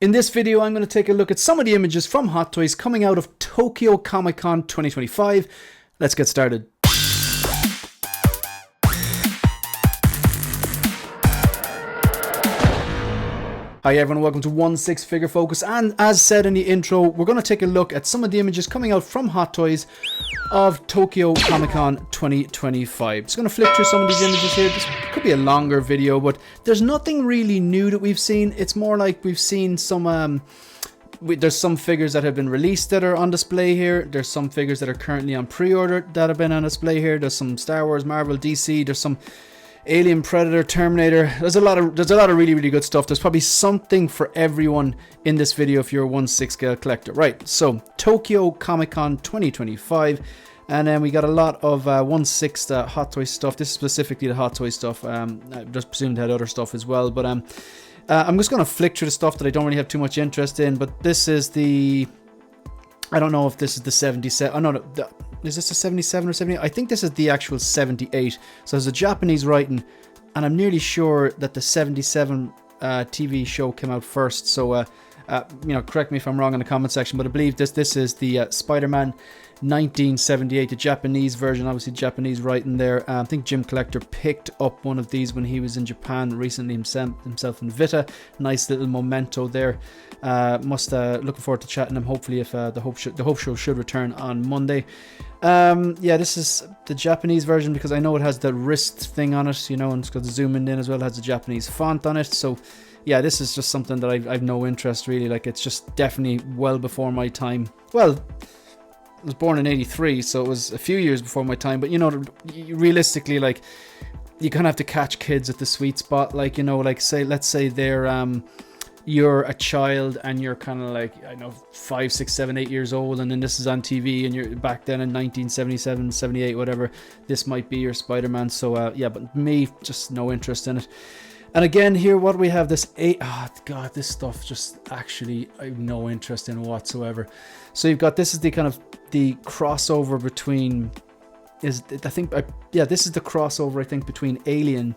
In this video, I'm going to take a look at some of the images from Hot Toys coming out of Tokyo Comic Con 2025. Let's get started. Hi everyone, welcome to 1/6 Figure Focus, and as said in the intro, we're going to take a look at some of the images coming out from Hot Toys of Tokyo Comic Con 2025. Just going to flip through some of these images here. This could be a longer video, but there's nothing really new that we've seen. It's more like we've seen some there's some figures that have been released that are on display here. There's some figures that are currently on pre-order that have been on display here. There's some Star Wars, Marvel, DC. There's some Alien, Predator, Terminator. There's a lot of really good stuff. There's probably something for everyone in this video if you're a 1/6 scale collector. Right, so Tokyo Comic Con 2025, and then we got a lot of 1/6 Hot Toys stuff. This is specifically the Hot Toys stuff. I just presumed it had other stuff as well, but I'm just gonna flick through the stuff that I don't really have too much interest in. But this is the, I don't know if this is the 77. Oh no, is this a 77 or 78? I think this is the actual 78. So there's a Japanese writing, and I'm nearly sure that the 77 TV show came out first. So, correct me if I'm wrong in the comment section, but I believe this is the Spider-Man 1978, the Japanese version, obviously Japanese writing there. I think Jim Collector picked up one of these when he was in Japan recently himself in Vita. Nice little memento there. Looking forward to chatting him. Hopefully, if the Hope Show should return on Monday. This is the Japanese version because I know it has the wrist thing on it, and it's got the zooming in as well. It has the Japanese font on it. So, yeah, this is just something that I've no interest really. Like, it's just definitely well before my time. Well, I was born in 83, so it was a few years before my time. But realistically, like, you kind of have to catch kids at the sweet spot. Like, let's say they're you're a child and you're kind of like, 5, 6, 7, 8 years old, and then this is on TV, and you're back then in 1977, 78, whatever. This might be your Spider-Man. So but me, just no interest in it. And again, here, what do we have? This this stuff just actually I have no interest in whatsoever. So you've got, this is the kind of the crossover between, this is the crossover, I think, between Alien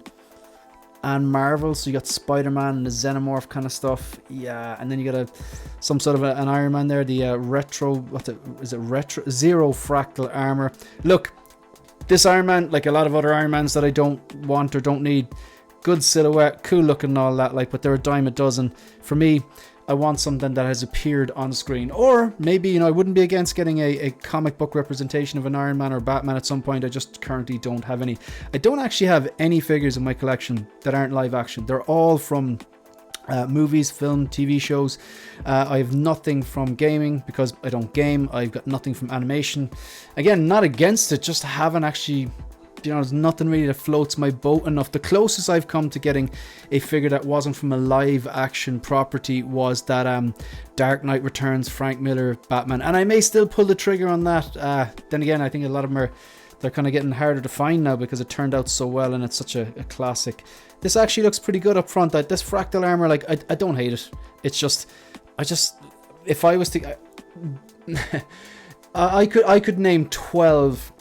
and Marvel. So you got Spider-Man and the Xenomorph kind of stuff. Yeah, and then you got some sort of an Iron Man there, the Zero Fractal Armor. Look, this Iron Man, like a lot of other Iron Mans that I don't want or don't need, good silhouette, cool looking and all that, but they're a dime a dozen. For me, I want something that has appeared on screen. Or maybe, I wouldn't be against getting a comic book representation of an Iron Man or Batman at some point. I just currently don't have any. I don't actually have any figures in my collection that aren't live action. They're all from movies, film, TV shows. I have nothing from gaming because I don't game. I've got nothing from animation. Again, not against it, just haven't actually... there's nothing really that floats my boat enough. The closest I've come to getting a figure that wasn't from a live action property was that Dark Knight Returns Frank Miller Batman, and I may still pull the trigger on that. Then again, I think a lot of them they're kind of getting harder to find now because it turned out so well and it's such a classic. This actually looks pretty good up front. This fractal armor, like, I don't hate it. It's just, if I was to, I could name 12.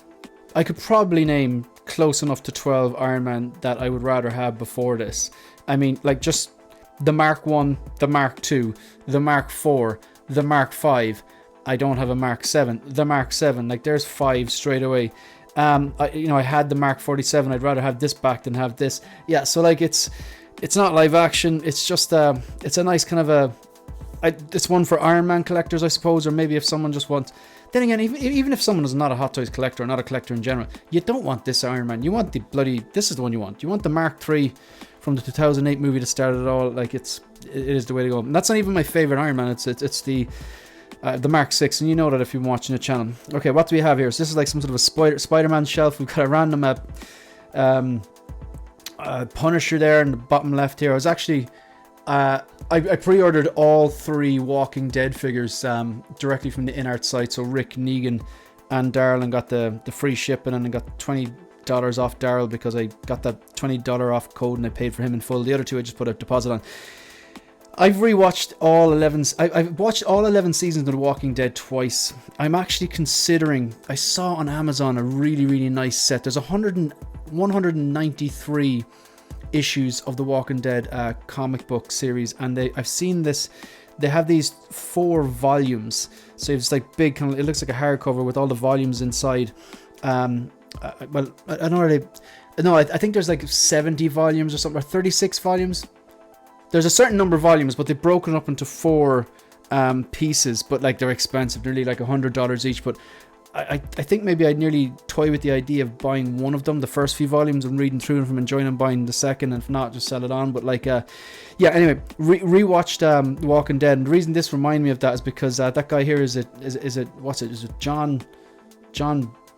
I could probably name close enough to 12 Iron Man that I would rather have before this. I mean, like, just the Mark 1, the Mark 2, the Mark 4, the Mark 5. I don't have a Mark 7. The Mark 7, like, there's 5 straight away. I had the Mark 47. I'd rather have this back than have this. Yeah, so like, it's not live action. It's just it's a nice kind of it's one for Iron Man collectors, I suppose, or maybe if someone just wants. Then again, even if someone is not a Hot Toys collector or not a collector in general, you don't want this Iron Man. You want this is the one you want. You want the Mark III from the 2008 movie that started it all. Like, it is the way to go. And that's not even my favorite Iron Man. It's the Mark VI, and you know that if you've been watching the channel. Okay, what do we have here? So this is like some sort of a Spider-Man shelf. We've got a random Punisher there in the bottom left here. I was actually... I pre-ordered all 3 Walking Dead figures directly from the InArt site. So Rick, Negan, and Daryl, and got the free shipping, and I got $20 off Daryl because I got that $20 off code and I paid for him in full. The other 2 I just put a deposit on. I've rewatched all 11. I've watched all 11 seasons of The Walking Dead twice. I'm actually considering. I saw on Amazon a really nice set. There's 193 issues of the Walking Dead comic book series, and I've seen this they have these 4 volumes. So it's like big, kind of, it looks like a hardcover with all the volumes inside. Well, I don't know where they... No, I think there's like 70 volumes or something, or 36 volumes. There's a certain number of volumes, but they've broken up into 4 pieces, but like they're expensive, nearly like $100 each. But I think maybe I'd nearly toy with the idea of buying one of them, the first few volumes, and reading through them, from enjoying them, buying the second, and if not, just sell it on. But like, yeah, anyway, rewatched Walking Dead, and the reason this reminded me of that is because that guy here is it John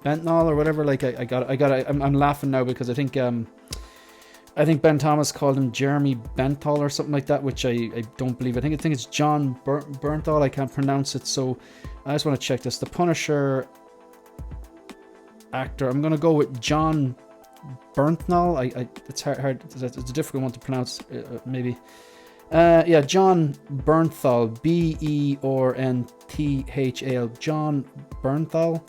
Bentnall or whatever. Like I'm laughing now because I think Ben Thomas called him Jeremy Benthal or something like that, which I don't believe. I think it's John Bernthal. I can't pronounce it, so I just want to check this. The Punisher actor, I'm gonna go with John Bernthal. It's hard. It's a difficult one to pronounce. Maybe. Yeah, John Bernthal. Bernthal. John Bernthal.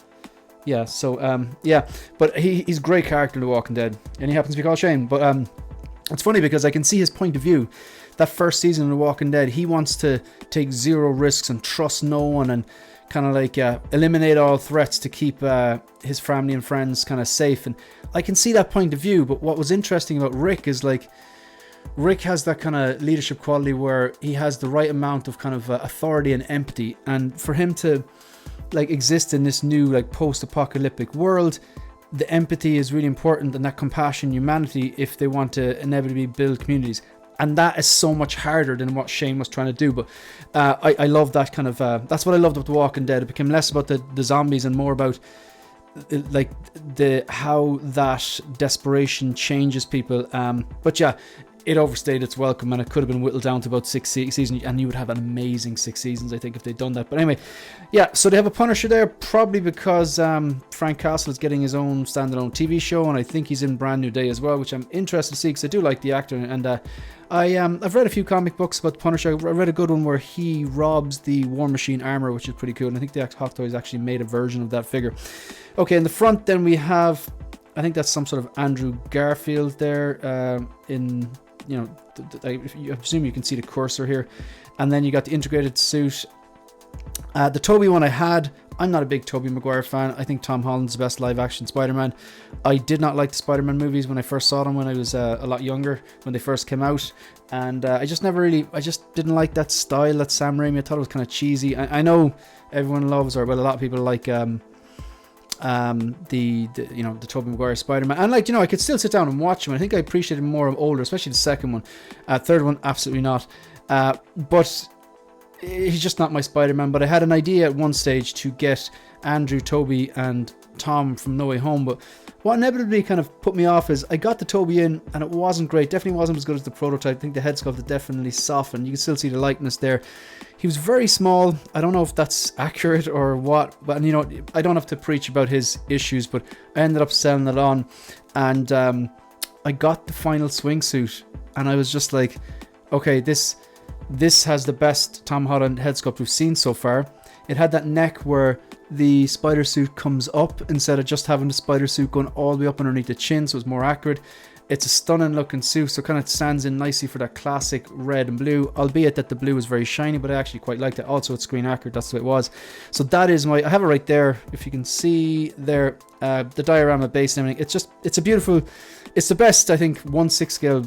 Yeah, so, yeah, but he's a great character in The Walking Dead, and he happens to be called Shane, but it's funny because I can see his point of view. That first season of The Walking Dead, he wants to take 0 risks and trust no one, and kind of like eliminate all threats to keep his family and friends kind of safe, and I can see that point of view. But what was interesting about Rick is, like, Rick has that kind of leadership quality where he has the right amount of kind of authority and empathy, and for him to like exist in this new like post-apocalyptic world, the empathy is really important, and that compassion, humanity, if they want to inevitably build communities. And that is so much harder than what Shane was trying to do. But I love that kind of that's what I loved about The Walking Dead. It became less about the zombies and more about like how that desperation changes people. But yeah, it overstayed its welcome, and it could have been whittled down to about 6 seasons, and you would have an amazing 6 seasons, I think, if they'd done that. But anyway, yeah, so they have a Punisher there, probably because Frank Castle is getting his own standalone TV show, and I think he's in Brand New Day as well, which I'm interested to see, because I do like the actor. And I've read a few comic books about Punisher. I read a good one where he robs the War Machine armor, which is pretty cool, and I think the Hot Toys actually made a version of that figure. Okay, in the front then we have, I think that's some sort of Andrew Garfield there, in... You know, I assume you can see the cursor here. And then you got the integrated suit. The Tobey one I had. I'm not a big Tobey Maguire fan. I think Tom Holland's the best live-action Spider-Man. I did not like the Spider-Man movies when I first saw them when I was a lot younger, when they first came out. And I just didn't like that style, that Sam Raimi. I thought it was kind of cheesy. I know everyone loves, or well, a lot of people like... the Tobey Maguire Spider-Man, and like, you know, I could still sit down and watch him. I think I appreciated him more older, especially the second one. Third one, absolutely not. But he's just not my Spider-Man. But I had an idea at one stage to get Andrew, Tobey, and Tom from No Way Home. But what inevitably kind of put me off is I got the Tobey in, and it wasn't great. Definitely wasn't as good as the prototype. I think the head sculpt definitely softened. You can still see the likeness there. He was very small. I don't know if that's accurate or what, but, you know, I don't have to preach about his issues, but I ended up selling it on, and I got the final swingsuit, and I was just like, okay, this has the best Tom Holland head sculpt we've seen so far. It had that neck where the spider suit comes up instead of just having the spider suit going all the way up underneath the chin, so it's more accurate. It's a stunning looking suit, so kind of stands in nicely for that classic red and blue, albeit that the blue is very shiny, but I actually quite liked it. Also, it's screen accurate, that's the way it was. So that is I have it right there, if you can see there, the diorama base and everything. It's a beautiful, it's the best, I think, 1/6 scale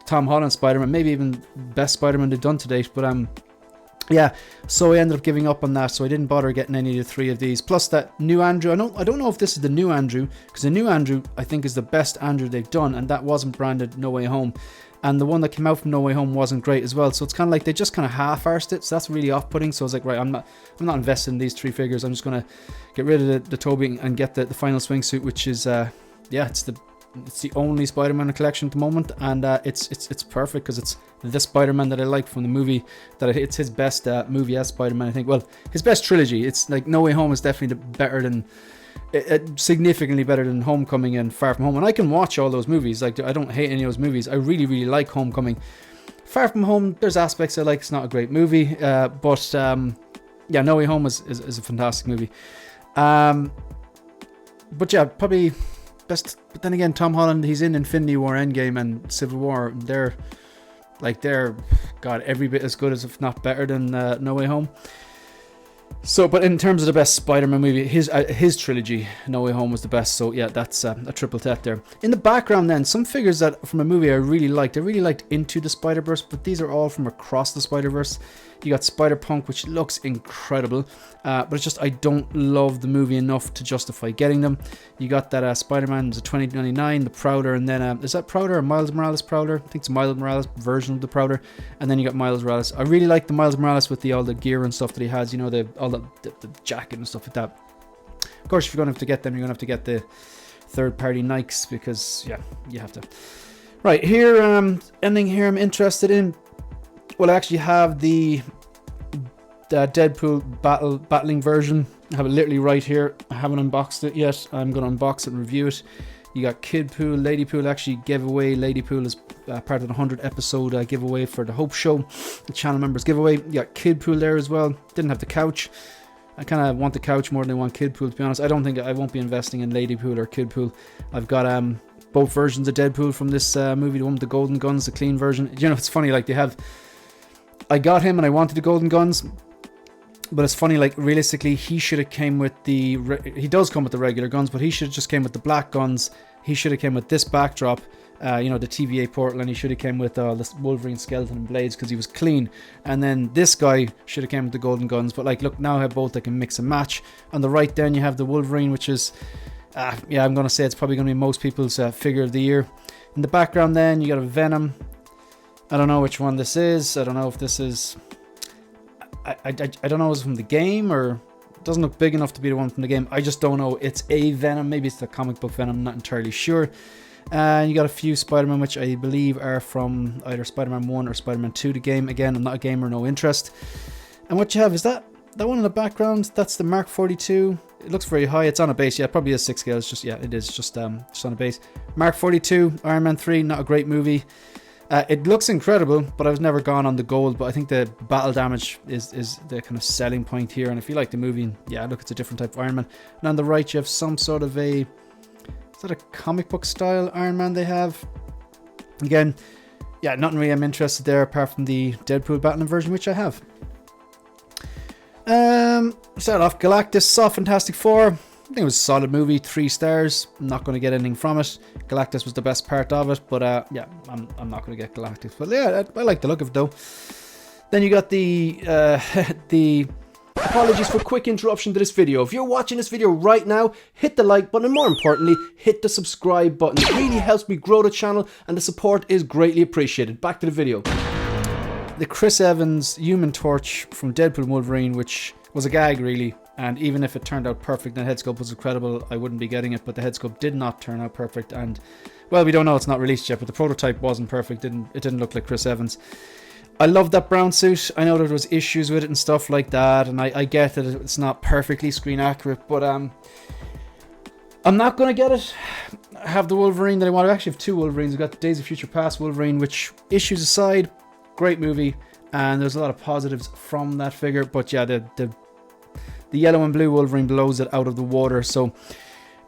Tom Holland Spider-Man, maybe even best Spider-Man they've done to date, but yeah, so I ended up giving up on that, so I didn't bother getting any of the 3 of these. Plus that new Andrew, I don't know if this is the new Andrew, because the new Andrew, I think, is the best Andrew they've done, and that wasn't branded No Way Home. And the one that came out from No Way Home wasn't great as well, so it's kind of like they just kind of half-arsed it, so that's really off-putting. So I was like, right, I'm not invested in these 3 figures, I'm just going to get rid of the Tobey and get the final swingsuit, which is, yeah, it's the only Spider-Man in the collection at the moment, and it's perfect because it's the Spider-Man that I like from the movie. It's his best movie as Spider-Man, I think. Well, his best trilogy. It's like No Way Home is definitely significantly better than Homecoming and Far From Home. And I can watch all those movies. Like, I don't hate any of those movies. I really, really like Homecoming. Far From Home, there's aspects I like. It's not a great movie, but yeah, No Way Home is a fantastic movie. But yeah, probably best. But then again, Tom Holland, he's in Infinity War, Endgame, and Civil War. They're Like, they're, God, every bit as good as, if not better than No Way Home. So, but in terms of the best Spider-Man movie, his trilogy, No Way Home, was the best. So yeah, that's a triple tet there. In the background then, some figures that from a movie I really liked. I really liked Into the Spider-Verse, but these are all from Across the Spider-Verse. You got Spider-Punk, which looks incredible, but it's just I don't love the movie enough to justify getting them. You got that Spider-Man, the 2099, the Prowler, and then is that Prowler or Miles Morales Prowler? I think it's Miles Morales version of the Prowler, and then you got Miles Morales. I really like the Miles Morales with all the gear and stuff that he has. You know, all the jacket and stuff like that. Of course, if you're gonna have to get them, you're gonna have to get the third-party Nikes because yeah, you have to. Right here, ending here, I'm interested in. Well, I actually have the Deadpool battling version. I have it literally right here. I haven't unboxed it yet. I'm going to unbox it and review it. You got Kidpool, Ladypool. Actually gave away Ladypool as part of the 100 episode giveaway for the Hope Show, the channel members giveaway. You got Kidpool there as well. Didn't have the couch. I kind of want the couch more than I want Kidpool, to be honest. I don't think I won't be investing in Ladypool or Kidpool. I've got both versions of Deadpool from this movie. The one with the golden guns, the clean version. You know, it's funny, like they have. I got him and I wanted the golden guns, but it's funny, like realistically he should have came with he does come with the regular guns, but he should have just came with the black guns. He should have came with this backdrop, you know, the TVA portal, and he should have came with this Wolverine skeleton and blades because he was clean. And then this guy should have came with the golden guns, but like look, now I have both. I can mix and match. On the right then you have the Wolverine, which is yeah, I'm gonna say it's probably gonna be most people's figure of the year. In the background then you got a Venom. I don't know which one this is. I don't know if this is... I don't know if it's from the game or... It doesn't look big enough to be the one from the game. I just don't know. It's a Venom. Maybe it's the comic book Venom. I'm not entirely sure. And you got a few Spider-Man, which I believe are from either Spider-Man 1 or Spider-Man 2, the game. Again, I'm not a gamer, no interest. And what you have is that one in the background. That's the Mark 42. It looks very high. It's on a base. Yeah, it probably is 6 scale. It's just, yeah, it is just on a base. Mark 42, Iron Man 3, not a great movie. It looks incredible, but I've never gone on the gold. But I think the battle damage is the kind of selling point here. And if you like the movie, yeah, look, it's a different type of Iron Man. And on the right, you have some sort of is that a comic book style Iron Man they have? Again, yeah, nothing really I'm interested there apart from the Deadpool battling version, which I have. Start off, Galactus saw Fantastic Four. I think it was a solid movie, 3 stars. I'm not going to get anything from it. Galactus was the best part of it, but yeah, I'm not going to get Galactus. But yeah, I like the look of it though. Then you got the apologies for quick interruption to this video. If you're watching this video right now, hit the like button and more importantly, hit the subscribe button. It really helps me grow the channel and the support is greatly appreciated. Back to the video. The Chris Evans Human Torch from Deadpool and Wolverine, which was a gag really. And even if it turned out perfect and the head sculpt was incredible, I wouldn't be getting it. But the head sculpt did not turn out perfect. And, well, we don't know. It's not released yet. But the prototype wasn't perfect. It didn't look like Chris Evans. I love that brown suit. I know there was issues with it and stuff like that. And I get that it's not perfectly screen accurate. But I'm not going to get it. I have the Wolverine that I want. I actually have 2 Wolverines. I've got the Days of Future Past Wolverine, which, issues aside, great movie. And there's a lot of positives from that figure. But yeah, the yellow and blue Wolverine blows it out of the water. So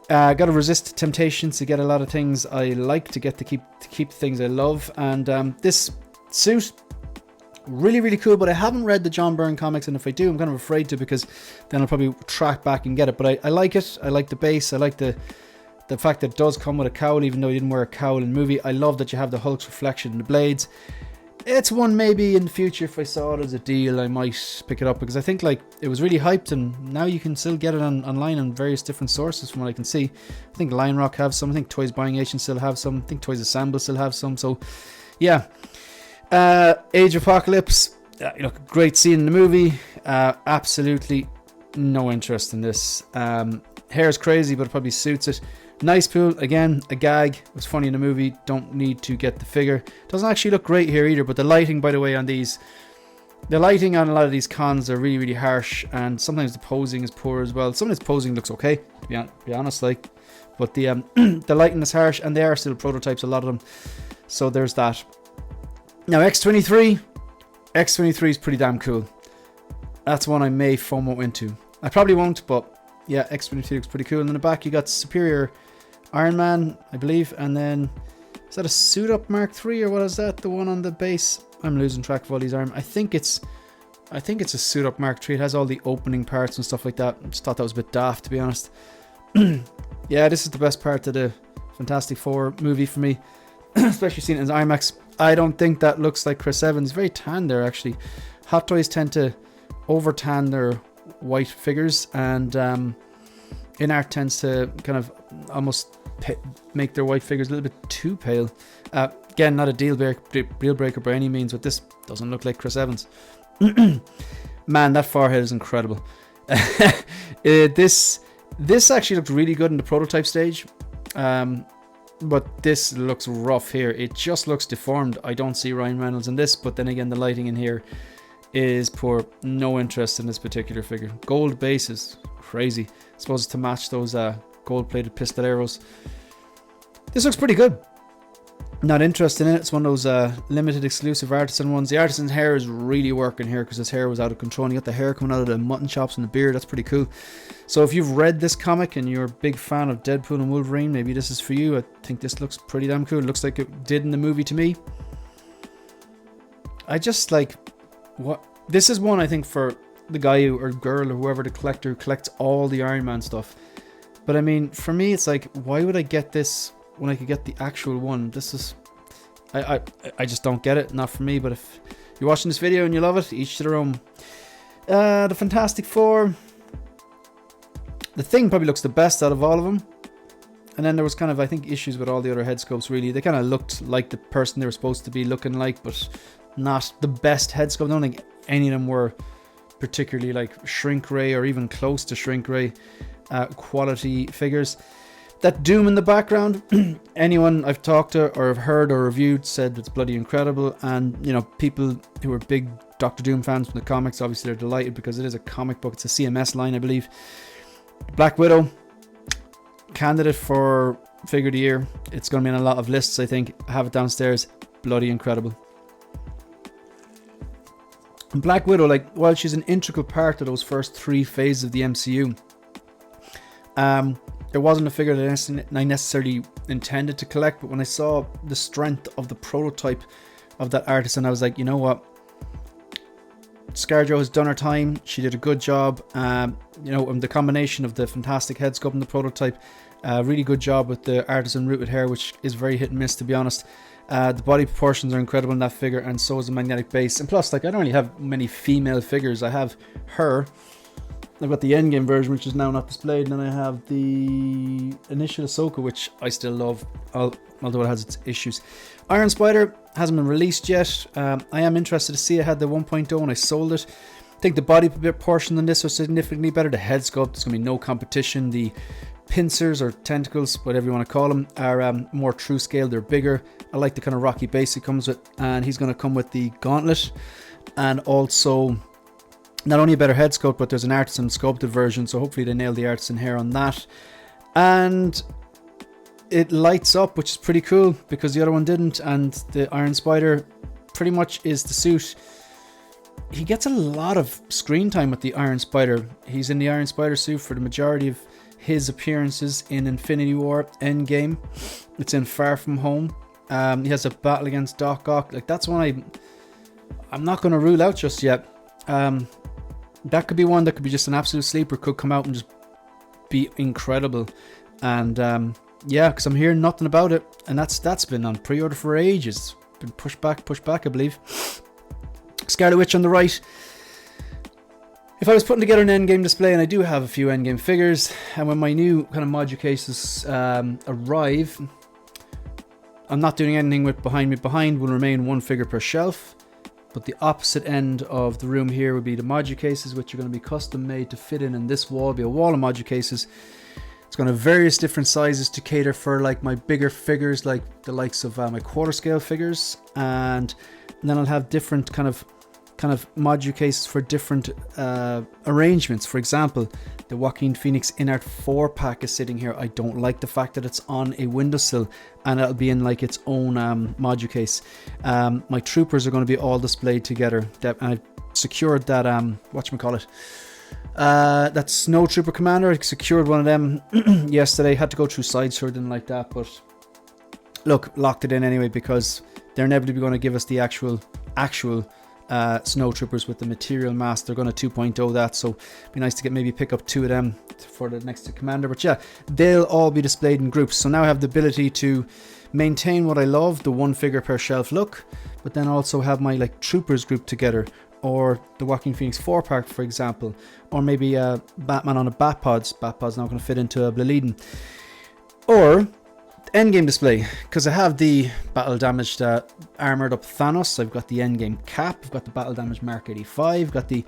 got to resist temptations to get a lot of things I like, to keep things I love. And this suit, really cool. But I haven't read the John Byrne comics, and if I do, I'm kind of afraid to, because then I'll probably track back and get it. But I like it. I like the base. I like the fact that it does come with a cowl, even though he didn't wear a cowl in the movie. I love that you have the Hulk's reflection in the blades. It's one maybe in the future, if I saw it as a deal, I might pick it up, because I think like it was really hyped, and now you can still get it online on various different sources from what I can see. I think Lion Rock have some, I think Toys Buying Agent still have some, I think Toys Assemble still have some. So yeah, Age of Apocalypse, great scene in the movie. Absolutely no interest in this. Hair's crazy, but it probably suits it. Nice pool, again, a gag. It was funny in the movie, don't need to get the figure. Doesn't actually look great here either, but the lighting, by the way, on these, the lighting on a lot of these cons are really harsh, and sometimes the posing is poor as well. Some of this posing looks okay, to be honest, like, but the the lighting is harsh, and they are still prototypes, a lot of them. So there's that. Now X-23 is pretty damn cool. That's one I may FOMO into. I probably won't, but yeah, X-23 looks pretty cool. And in the back you got Superior Iron Man, I believe, and then Is that a suit up Mark III or what is that? The one on the base? I'm losing track of all these arms. I think it's a suit up Mark III. It has all the opening parts and stuff like that. I just thought that was a bit daft, to be honest. Yeah, this is the best part of the Fantastic Four movie for me, especially seeing it as IMAX. I don't think that looks like Chris Evans. Very tan there, actually. Hot Toys tend to over tan their white figures, and InArt tends to kind of almost make their white figures a little bit too pale. Again, not a deal breaker by any means, but this doesn't look like Chris Evans. Man, that forehead is incredible. This actually looked really good in the prototype stage, but this looks rough here. It just looks deformed. I don't see Ryan Reynolds in this, but then again, the lighting in here is poor. No interest in this particular figure. Gold bases, crazy. I suppose it's to match those gold-plated pistoleros. This looks pretty good. Not interested in it. It's one of those limited exclusive Artisan ones. The Artisan's hair is really working here because his hair was out of control. And you got the hair coming out of the mutton chops and the beard. That's pretty cool. So if you've read this comic and you're a big fan of Deadpool and Wolverine, maybe this is for you. I think this looks pretty damn cool. It looks like it did in the movie to me. I just like what this is one I think for the guy or girl or whoever, the collector who collects all the Iron Man stuff. But I mean, for me, it's like, why would I get this when I could get the actual one? This is, I just don't get it. Not for me. But if you're watching this video and you love it, each to their own. The Fantastic Four. The Thing probably looks the best out of all of them. And then there was kind of, I think, issues with all the other head sculpts, really. They kind of looked like the person they were supposed to be looking like, but not the best head sculpt. I don't think any of them were particularly like Shrink Ray or even close to Shrink Ray quality figures. That Doom in the background, anyone I've talked to or have heard or reviewed said it's bloody incredible. And, you know, people who are big Doctor Doom fans from the comics, obviously they're delighted because it is a comic book. It's a CMS line, I believe. Black Widow, candidate for figure of the year. It's going to be in a lot of lists, I think. I have it downstairs. Bloody incredible. And Black Widow, like, while she's an integral part of those first 3 phases of the MCU, there wasn't a figure that I necessarily intended to collect, but when I saw the strength of the prototype of that Artisan, I was like, you know what? ScarJo has done her time. She did a good job. You know, and the combination of the fantastic head sculpt and the prototype, really good job with the Artisan rooted hair, which is very hit and miss, to be honest. The body proportions are incredible in that figure, and so is the magnetic base. And plus, like, I don't really have many female figures. I have her. I've got the Endgame version, which is now not displayed, and then I have the initial Ahsoka, which I still love, although it has its issues. Iron Spider hasn't been released yet. I am interested to see. I had the 1.0 and I sold it. I think the body portion on this was significantly better. The head sculpt, there's going to be no competition. The pincers or tentacles, whatever you want to call them, are more true scale. They're bigger. I like the kind of rocky base it comes with, and he's going to come with the gauntlet, and also not only a better head sculpt, but there's an Artisan sculpted version, so hopefully they nail the Artisan hair on that. And it lights up, which is pretty cool because the other one didn't. And the Iron Spider pretty much is the suit. He gets a lot of screen time with the Iron Spider. He's in the Iron Spider suit for the majority of his appearances in Infinity War Endgame. It's in Far From Home. He has a battle against Doc Ock. Like, that's one I'm not going to rule out just yet. That could be one that could be just an absolute sleeper, could come out and just be incredible. And yeah, because I'm hearing nothing about it, and that's been on pre-order for ages. Been pushed back, I believe. Scarlet Witch on the right. If I was putting together an Endgame display, and I do have a few Endgame figures, and when my new kind of module cases arrive, I'm not doing anything with Behind Me. Behind will remain one figure per shelf. But the opposite end of the room here would be the module cases, which are going to be custom made to fit in this wall. It'll be a wall of module cases. It's going to have various different sizes to cater for like my bigger figures, like the likes of my quarter scale figures, and then I'll have different kind of module cases for different arrangements. For example, the Joaquin Phoenix InArt 4-pack is sitting here. I don't like the fact that it's on a windowsill and it'll be in like its own module case. My troopers are going to be all displayed together. I've secured that whatchamacallit, that Snow Trooper Commander. I secured one of them yesterday. Had to go through side sword, didn't like that, but look, locked it in anyway, because they're inevitably going to give us the actual snowtroopers with the material mask. They're going to 2.0 that, so it'd be nice to maybe pick up 2 of them for the next commander. But yeah, they'll all be displayed in groups, so now I have the ability to maintain what I love, the 1 figure per shelf look, but then also have my like troopers group together, or the Joaquin Phoenix 4-pack, for example, or maybe Batman on a Batpod's not going to fit into a Blaleeden, or endgame display, because I have the battle damaged armored up Thanos. I've got the endgame Cap, I've got the battle damaged Mark 85, I've got the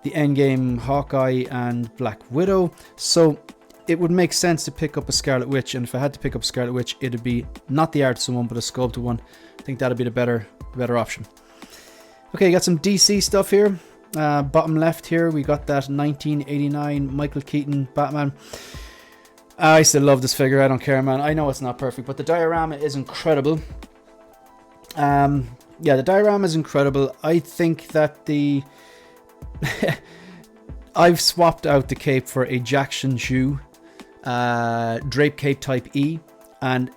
endgame Hawkeye and Black Widow. So it would make sense to pick up a Scarlet Witch, and if I had to pick up Scarlet Witch, it'd be not the Artisan one but a sculpted one. I think that'd be the better option. Okay, got some DC stuff here. Bottom left here, we got that 1989 Michael Keaton Batman. I still love this figure. I don't care, man. I know it's not perfect, but the diorama is incredible. Yeah, the diorama is incredible. I think that I've swapped out the cape for a Jackson Ju drape cape type E, and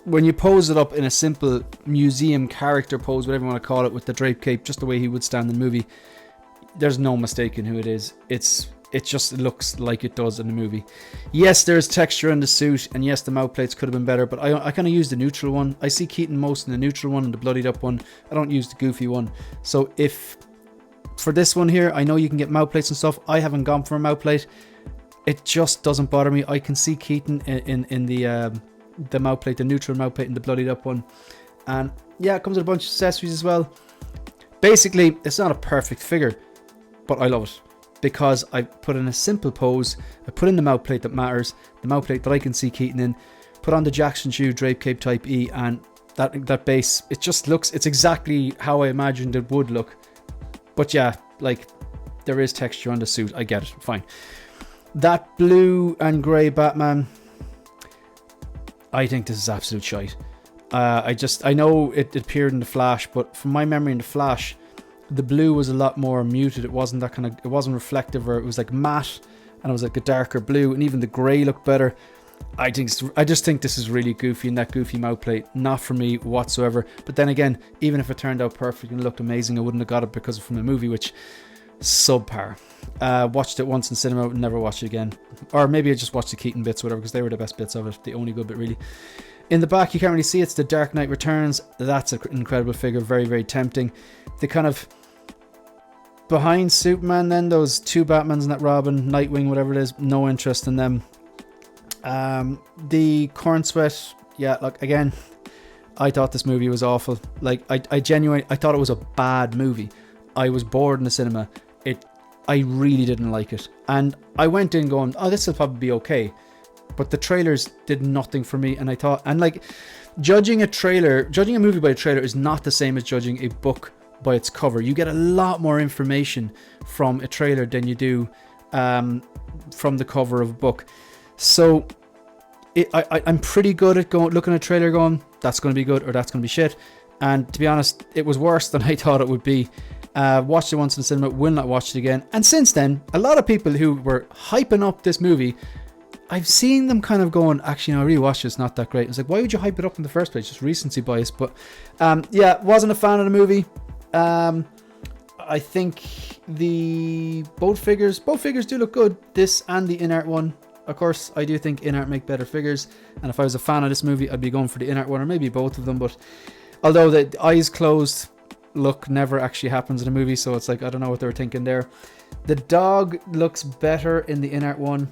when you pose it up in a simple museum character pose, whatever you want to call it, with the drape cape, just the way he would stand in the movie, there's no mistaking who it is. It just looks like it does in the movie. Yes, there's texture in the suit, and yes, the mouth plates could have been better, but I kind of use the neutral one. I see Keaton most in the neutral one and the bloodied up one. I don't use the goofy one. So if for this one here, I know you can get mouth plates and stuff. I haven't gone for a mouth plate. It just doesn't bother me. I can see Keaton in the mouth plate, the neutral mouth plate, and the bloodied up one. And yeah, it comes with a bunch of accessories as well. Basically, it's not a perfect figure, but I love it, because I put in a simple pose. I put in the mouth plate that matters, the mouth plate that I can see Keaton in, put on the Jackson Ju drape cape type E, and that base, it just looks, it's exactly how I imagined it would look. But yeah, like, there is texture on the suit. I get it, fine. That blue and grey Batman, I think this is absolute shite. I know it appeared in the Flash, but from my memory in the Flash, the blue was a lot more muted. It wasn't that kind of, it wasn't reflective, or it was like matte, and it was like a darker blue, and even the grey looked better. I just think this is really goofy, and that goofy mouth plate, not for me whatsoever. But then again, even if it turned out perfect and looked amazing, I wouldn't have got it because from the movie, which subpar. Watched it once in cinema, would never watch it again. Or maybe I just watched the Keaton bits, whatever, because they were the best bits of it, the only good bit really. In the back, you can't really see it's the Dark Knight Returns. That's an incredible figure, very, very tempting. The kind of behind Superman, then those 2 Batmans and that Robin, Nightwing, whatever it is, no interest in them. The Corn Sweat, yeah, look, again, I thought this movie was awful. Like, I genuinely, I thought it was a bad movie. I was bored in the cinema. I really didn't like it, and I went in going, oh, this will probably be okay. But the trailers did nothing for me, and I thought, and like, judging a movie by a trailer is not the same as judging a book by its cover. You get a lot more information from a trailer than you do from the cover of a book. So I'm pretty good at looking at a trailer going, that's going to be good or that's going to be shit. And to be honest, it was worse than I thought it would be. Watched it once in the cinema, will not watch it again. And since then, a lot of people who were hyping up this movie, I've seen them kind of going, actually, no, I really watched it, it's not that great. It's like, why would you hype it up in the first place? Just recency bias. But yeah, wasn't a fan of the movie. I think both figures do look good, this and the in-art one. Of course, I do think in-art make better figures, and if I was a fan of this movie, I'd be going for the in-art one, or maybe both of them. But although the eyes closed look never actually happens in a movie, so it's like, I don't know what they were thinking there. The dog looks better in the in-art one.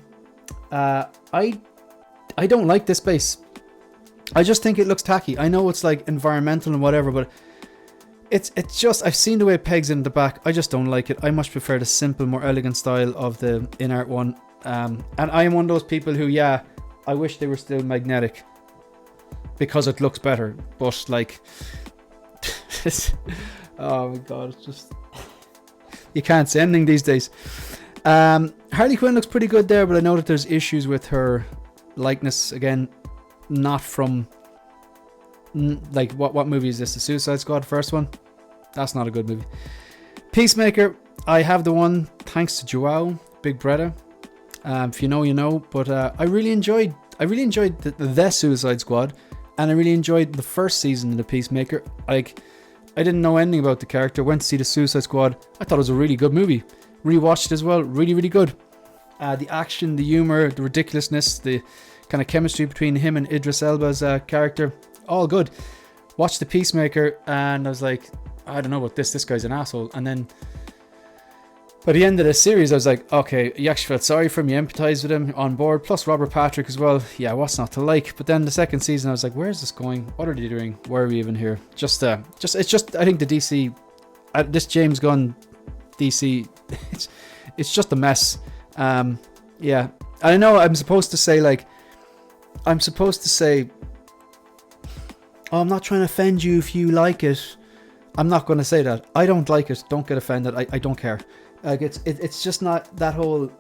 I don't like this base. I just think it looks tacky. I know it's like environmental and whatever, but it's just, I've seen the way it pegs in the back. I just don't like it. I much prefer the simple, more elegant style of the in-art one. And I am one of those people who, yeah, I wish they were still magnetic because it looks better. But like, oh my god, it's just, you can't say anything these days. Harley Quinn looks pretty good there, but I know that there's issues with her likeness. Again, not from, like, what movie is this? The Suicide Squad first one? That's not a good movie. Peacemaker, I have the one thanks to Joao, Big Brother. If you know, you know. But I really enjoyed the Suicide Squad, And I really enjoyed the first season of The Peacemaker. Like, I didn't know anything about the character. Went to see the Suicide Squad. I thought it was a really good movie. Rewatched it as well. Really, really good. The action, the humor, the ridiculousness, the kind of chemistry between him and Idris Elba's character, all good. Watched The Peacemaker, and I was like, I don't know about this. This guy's an asshole. And then by the end of the series, I was like, okay, you actually felt sorry for him, you empathized with him, on board, plus Robert Patrick as well. Yeah, what's not to like? But then the second season, I was like, where's this going? What are they doing? Why are we even here? I think the DC, this James Gunn DC, it's just a mess. Yeah, I know I'm supposed to say, oh, I'm not trying to offend you if you like it. I'm not going to say that. I don't like it. Don't get offended. I don't care. Like, it's just not that whole...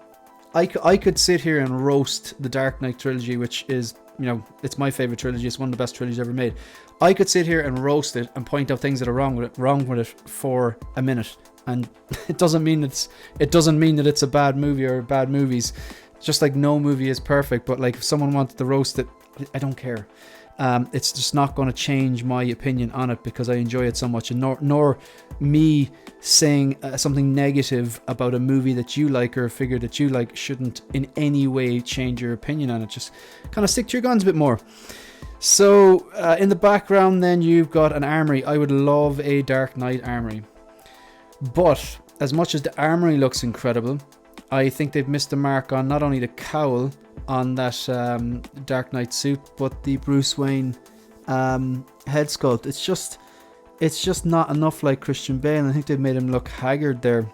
I could sit here and roast the Dark Knight trilogy, which is, it's my favorite trilogy. It's one of the best trilogies ever made. I could sit here and roast it and point out things that are wrong with it for a minute, and it doesn't mean that it's a bad movie or bad movies. Just like no movie is perfect, but like if someone wanted to roast it, I don't care. It's just not going to change my opinion on it because I enjoy it so much, and nor me saying something negative about a movie that you like or a figure that you like shouldn't in any way change your opinion on it. Just kind of stick to your guns a bit more. So in the background then you've got an armory. I would love a Dark Knight armory, but as much as the armory looks incredible, I think they've missed the mark on not only the cowl on that Dark Knight suit, but the Bruce Wayne head sculpt. It's just not enough like Christian Bale. I think they've made him look haggard there.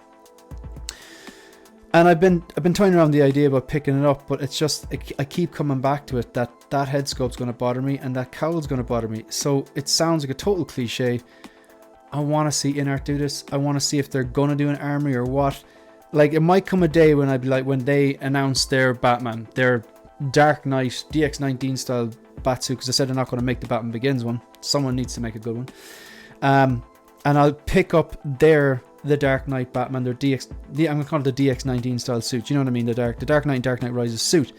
And I've been toying around the idea about picking it up, but it's just I keep coming back to it that head sculpt's going to bother me and that cowl's going to bother me. So it sounds like a total cliche. I want to see InArt do this. I want to see if they're going to do an armory or what. Like, it might come a day when I'd be like, when they announce their Batman, their Dark Knight DX19 style Batsuit, because I said they're not going to make the Batman Begins one. Someone needs to make a good one. And I'll pick up the Dark Knight Batman, their I'm going to call it the DX19 style suit. You know what I mean? The Dark Knight and Dark Knight Rises suit.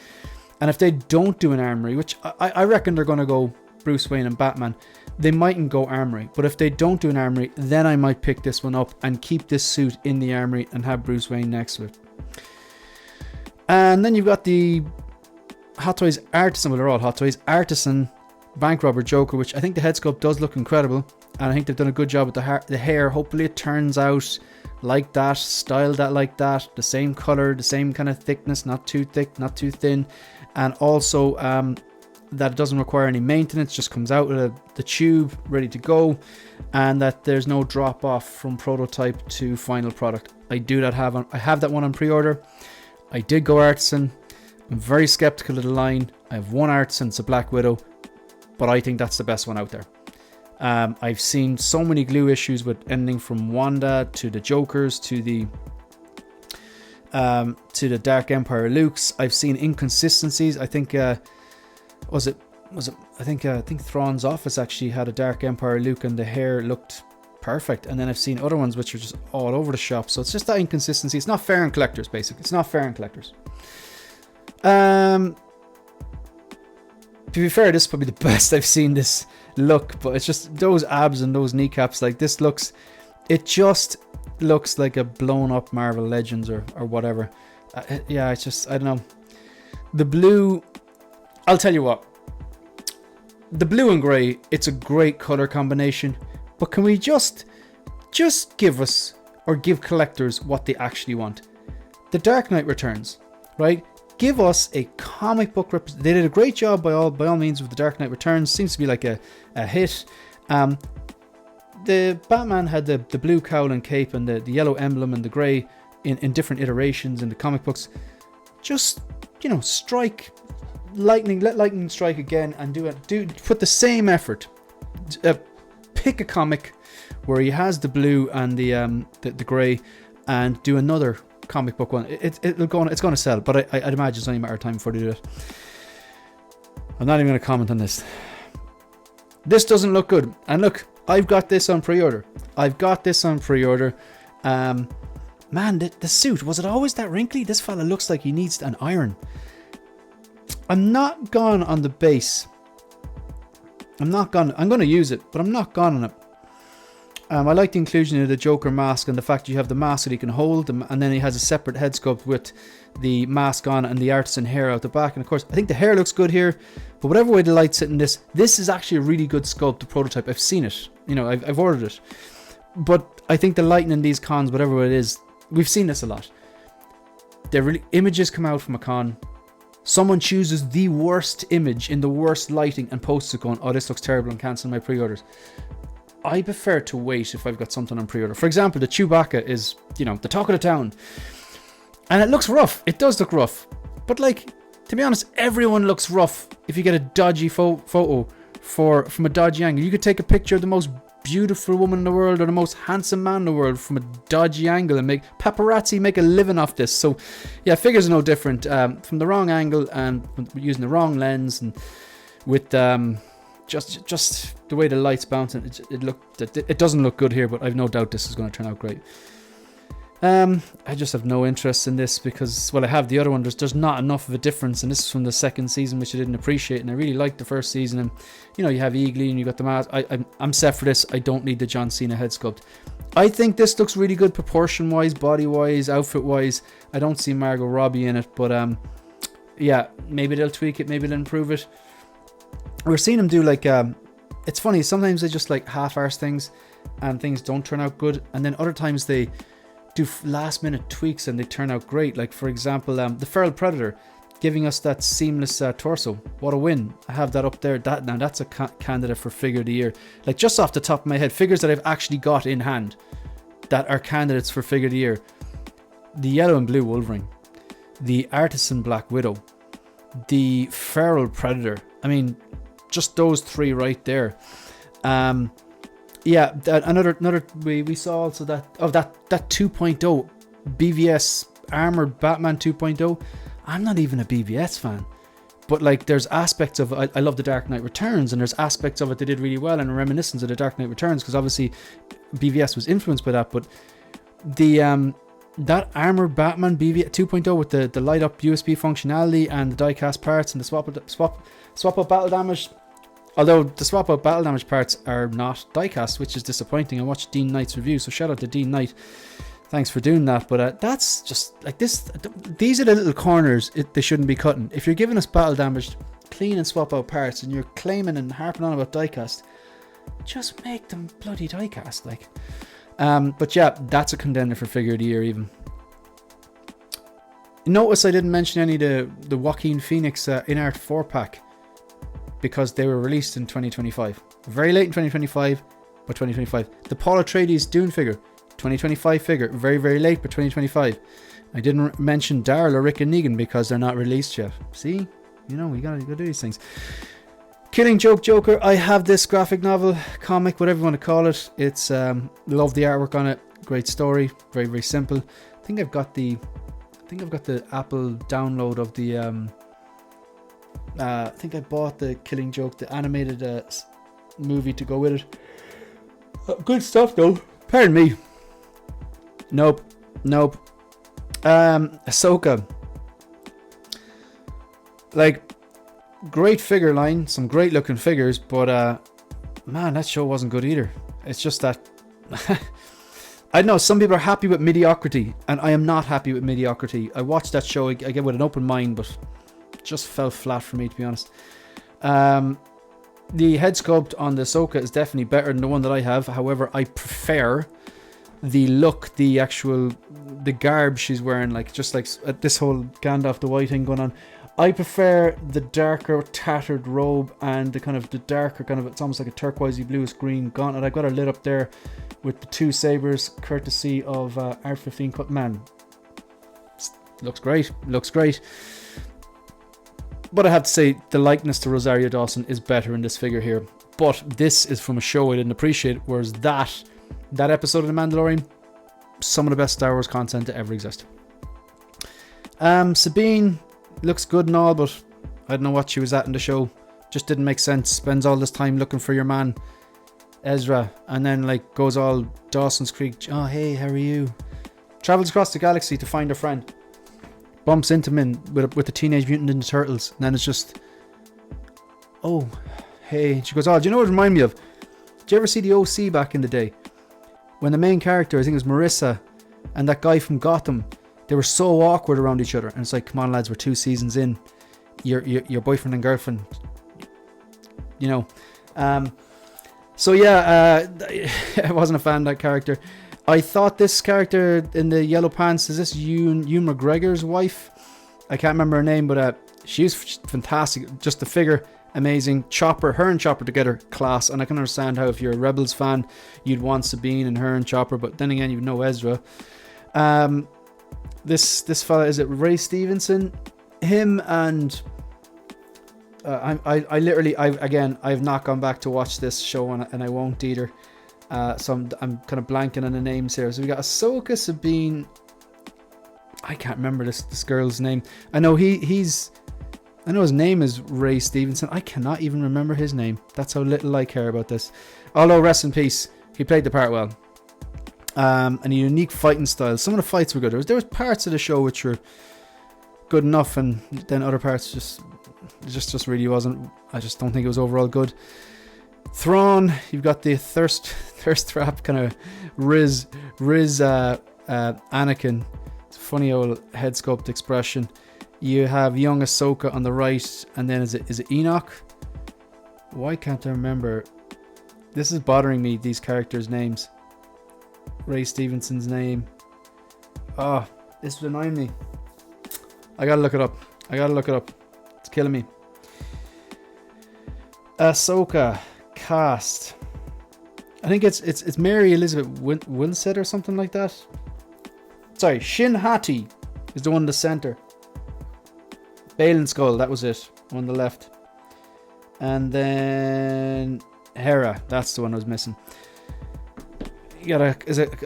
And if they don't do an armory, which I reckon they're going to go Bruce Wayne and Batman, they mightn't go armory. But if they don't do an armory, then I might pick this one up and keep this suit in the armory and have Bruce Wayne next to it. And then you've got the Hot Toys Artisan, well, they're all Hot Toys Artisan Bank Robber Joker, which I think the head sculpt does look incredible, and I think they've done a good job with the hair. Hopefully it turns out like that, styled that like that, the same color, the same kind of thickness, not too thick, not too thin, and also that it doesn't require any maintenance, just comes out with the tube ready to go, and that there's no drop off from prototype to final product. I have that one on pre-order. I did go Artisan. I'm very skeptical of the line. I have one Artisan, it's a Black Widow, but I think that's the best one out there. I've seen so many glue issues with anything from Wanda to the Jokers to the Dark Empire Lukes. I've seen inconsistencies. I think I think Thrawn's office actually had a Dark Empire Luke and the hair looked perfect, and then I've seen other ones which are just all over the shop. So it's just that inconsistency. It's not fair on collectors, basically. It's not fair on collectors. To be fair, this is probably the best I've seen this look, but it's just those abs and those kneecaps. Like, it just looks like a blown up Marvel Legends or whatever. Yeah, it's just, I don't know. The blue, I'll tell you what, the blue and grey, it's a great color combination, but can we just give us, or give collectors, what they actually want? The Dark Knight Returns, right? Give us a comic book they did a great job by all means with the Dark Knight Returns. Seems to be like a hit. The Batman had the blue cowl and cape and the yellow emblem and the grey in different iterations in the comic books. Just, strike lightning, let lightning strike again, and put the same effort. Pick a comic where he has the blue and the grey, and do another comic book one. It's going to sell, but I'd imagine it's only a matter of time before they do it. I'm not even going to comment on this. This doesn't look good. And look, I've got this on pre-order. Man, the suit, was it always that wrinkly? This fella looks like he needs an iron. I'm not gone on the base I'm going to use it, but I'm not gone on it. I like the inclusion of the Joker mask and the fact you have the mask that he can hold, and then he has a separate head sculpt with the mask on and the artisan hair out the back. And of course, I think the hair looks good here, but whatever way the light's hitting this is actually a really good sculpt, the prototype. I've seen it, I've ordered it. But I think the lighting in these cons, whatever it is, we've seen this a lot. Images come out from a con, someone chooses the worst image in the worst lighting and posts it going, oh, this looks terrible, and cancel my pre-orders. I prefer to wait if I've got something on pre-order. For example, the Chewbacca is, the talk of the town. And it looks rough. It does look rough. But to be honest, everyone looks rough if you get a dodgy photo from a dodgy angle. You could take a picture of the most beautiful woman in the world or the most handsome man in the world from a dodgy angle and make paparazzi make a living off this. So yeah, figures are no different. From the wrong angle and using the wrong lens and with just the way the light's bouncing, it doesn't look good here, but I've no doubt this is going to turn out great. I just have no interest in this because, I have the other one. There's not enough of a difference, and this is from the second season, which I didn't appreciate, and I really liked the first season. And you have Eagly and you got the mask. I'm set for this. I don't need the John Cena head sculpt. I think this looks really good proportion wise, body wise, outfit wise. I don't see Margot Robbie in it, but yeah, maybe they'll tweak it, maybe they'll improve it. We're seeing them do it's funny, sometimes they just half-arse things and things don't turn out good, and then other times they do last minute tweaks and they turn out great. Like for example, the Feral Predator giving us that seamless torso. What a win. I have that up there. That's a candidate for figure of the year. Just off the top of my head, figures that I've actually got in hand that are candidates for figure of the year: the yellow and blue Wolverine, the Artisan Black Widow, the Feral Predator. I mean, just those three right there. Yeah, another we saw also that 2.0 BVS armored Batman 2.0. I'm not even a BVS fan, but there's aspects of I love the Dark Knight Returns, and there's aspects of it they did really well and reminiscence of the Dark Knight Returns, because obviously BVS was influenced by that. But the that armored Batman BVS 2.0 with the light up USB functionality and the die-cast parts and the swap up battle damage. Although the swap out battle damage parts are not die-cast, which is disappointing. I watched Dean Knight's review, so shout out to Dean Knight. Thanks for doing that. But that's just this. These are the little corners they shouldn't be cutting. If you're giving us battle damaged, clean and swap out parts, and you're claiming and harping on about die-cast, just make them bloody die-cast. But yeah, that's a contender for figure of the year even. Notice I didn't mention any of the Joaquin Phoenix in-art 4-pack. Because they were released in 2025. Very late in 2025, but 2025. The Paul Atreides Dune figure, 2025 figure. Very, very late, but 2025. I didn't mention Daryl or Rick and Negan because they're not released yet. See? We gotta do these things. Killing Joke Joker. I have this graphic novel, comic, whatever you want to call it. It's, love the artwork on it. Great story. Very, very simple. I think I've got the Apple download of the, I think I bought the Killing Joke, the animated movie to go with it. Good stuff though. Pardon me. Nope. Ahsoka. Great figure line, some great looking figures, but man, that show wasn't good either. It's just that I know some people are happy with mediocrity, and I am not happy with mediocrity. I watched that show again with an open mind, but just fell flat for me, to be honest. The head sculpt on the Ahsoka is definitely better than the one that I have. However, I prefer the look, the garb she's wearing, just this whole Gandalf the White thing going on. I prefer the darker tattered robe and the darker it's almost like a turquoisey bluish green gauntlet. I've got her lit up there with the two sabers, courtesy of R15 cut. Man, looks great. But I have to say, the likeness to Rosario Dawson is better in this figure here. But this is from a show I didn't appreciate, whereas that episode of The Mandalorian, some of the best Star Wars content to ever exist. Sabine looks good and all, but I don't know what she was at in the show. Just didn't make sense. Spends all this time looking for your man, Ezra, and then goes all Dawson's Creek. Oh, hey, how are you? Travels across the galaxy to find her friend. Bumps into him with the Teenage Mutant Ninja Turtles, and then it's just, oh, hey. And she goes, oh, do you know what it reminded me of? Did you ever see the OC back in the day? When the main character, I think it was Marissa, and that guy from Gotham, they were so awkward around each other. And it's like, come on, lads, we're 2 seasons in. Your boyfriend and girlfriend, you know. So yeah, I wasn't a fan of that character. I thought this character in the yellow pants, is this Ewan McGregor's wife? I can't remember her name, but she's fantastic. Just the figure, amazing. Chopper, her and Chopper together, class. And I can understand how if you're a Rebels fan, you'd want Sabine and her and Chopper, but then again, you know Ezra. This fella, is it Ray Stevenson? Him and I've not gone back to watch this show, and I won't either. So I'm kind of blanking on the names here. So we got Ahsoka, Sabine. I can't remember this girl's name. I know I know his name is Ray Stevenson. I cannot even remember his name. That's how little I care about this. Although, rest in peace, he played the part well. And a unique fighting style. Some of the fights were good. There was parts of the show which were good enough, and then other parts just really wasn't. I just don't think it was overall good. Thrawn, you've got the thirst trap kind of Riz Anakin. It's a funny old head sculpt expression. You have young Ahsoka on the right, and then is it Enoch? Why can't I remember? This is bothering me, these characters' names. Ray Stevenson's name. Oh, this is annoying me. I gotta look it up. It's killing me. Ahsoka cast. I think it's Mary Elizabeth Winstead or something like that. Sorry, Shin Hati is the one in the center. Balin Skull, that was it. On the left. And then Hera, that's the one I was missing. You got a